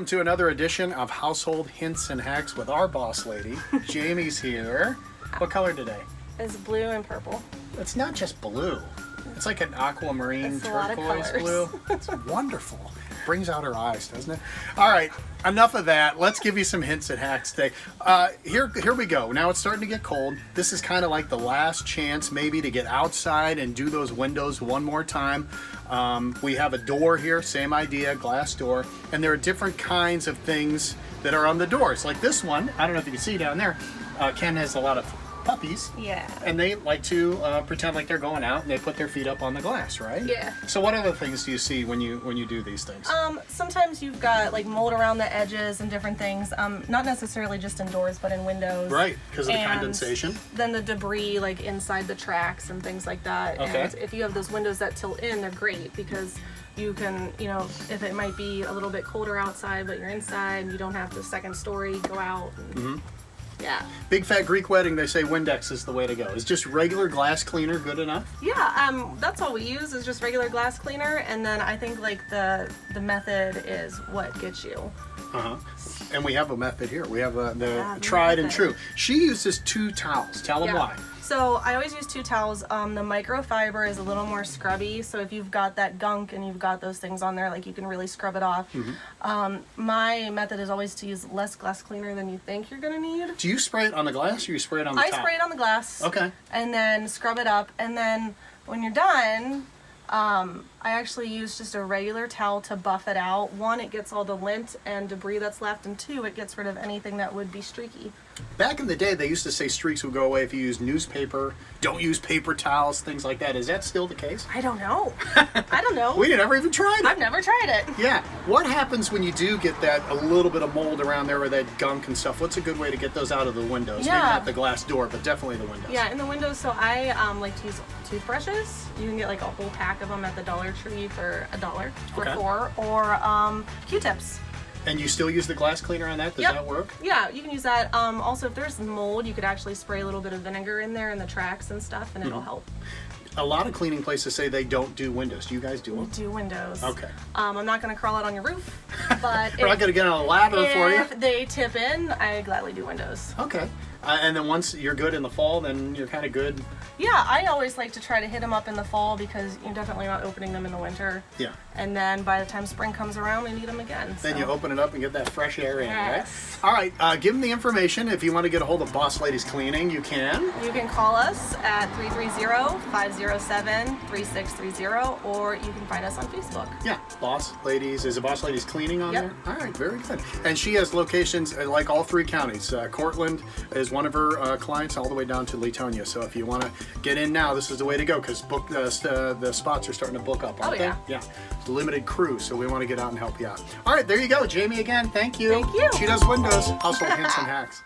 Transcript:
welcome to another edition of Household Hints and Hacks with our boss lady. Jamie's here. What color today? It's blue and purple. It's not just blue. It's like an aquamarine It's a lot of turquoise colors. blue. It's wonderful. Brings out her eyes, doesn't it? All right, enough of that. Let's give you some hints and hacks today. Here we go. Now it's starting to get cold. This is kind of like the last chance maybe to get outside and do those windows one more time. We have a door here, same idea, glass door, and there are different kinds of things that are on the doors. Like this one, I don't know if you can see down there, Ken has a lot of puppies. Yeah. And they like to pretend like they're going out and they put their feet up on the glass, right? Yeah. So what other things do you see when you do these things? Sometimes you've got like mold around the edges and different things. Not necessarily just indoors, but in windows. Right, because of the And condensation. Then the debris like inside the tracks and things like that. Okay. And if you have those windows that tilt in, they're great because you can, if it might be a little bit colder outside, but you're inside, you don't have the second story go out. And, Yeah. Big Fat Greek Wedding, they say Windex is the way to go. Is just regular glass cleaner good enough? Yeah, that's all we use is just regular glass cleaner, and then I think like the method is what gets you. And we have a method here. We have the the tried and method. true. She uses 2 towels. Tell them why. So I always use 2 towels. The microfiber is a little more scrubby, so if you've got that gunk and you've got those things on there, like you can really scrub it off. My method is always to use less glass cleaner than you think you're gonna need. Do you spray it on the glass or you spray it on the I top? spray it on the glass. Okay. And then scrub it up, and then when you're done, I actually use just a regular towel to buff it out. 1, it gets all the lint and debris that's left, and 2, it gets rid of anything that would be streaky. Back in the day, they used to say streaks would go away if you used newspaper, don't use paper towels, things like that. Is that still the case? I don't know. I don't know. We never even tried it. I've never tried it. Yeah. What happens when you do get that a little bit of mold around there or that gunk and stuff? What's a good way to get those out of the windows? Yeah. Maybe not the glass door, but definitely the windows. Yeah, in the windows. So I like to use toothbrushes. You can get like a whole pack of them at the Dollar Tree for $1 for Okay. 4, or Q-tips. And you still use the glass cleaner on that? Does Yep. that work? Yeah, you can use that. Also, if there's mold, you could actually spray a little bit of vinegar in there in the tracks and stuff, and it'll help. A lot of cleaning places say they don't do windows. Do you guys do We them? do windows. Okay. I'm not going to crawl out on your roof, but We're not going to get on a ladder for you. if they tip in, I gladly do windows. Okay. And then once you're good in the fall, then you're kind of good. Yeah, I always like to try to hit them up in the fall because you're definitely not opening them in the winter. Yeah. And then by the time spring comes around, we need them again. Then so. you open it up and get that fresh air in, Yes. right? All right. Give them the information. If you want to get a hold of Boss Ladies Cleaning, you can. You can call us at 330-507-3630, or you can find us on Facebook. Yeah, Boss Ladies. Is it Boss Ladies Cleaning on Yep. there? All right, very good. And she has locations like all 3 counties. Cortland is one of her clients, all the way down to Latonia. So if you want to get in now, this is the way to go because the spots are starting to book up, aren't Oh, yeah. they? Yeah. It's a limited crew, so we want to get out and help you out. All right, there you go. Jamie again, thank you. Thank you. She does windows, household hints and hacks.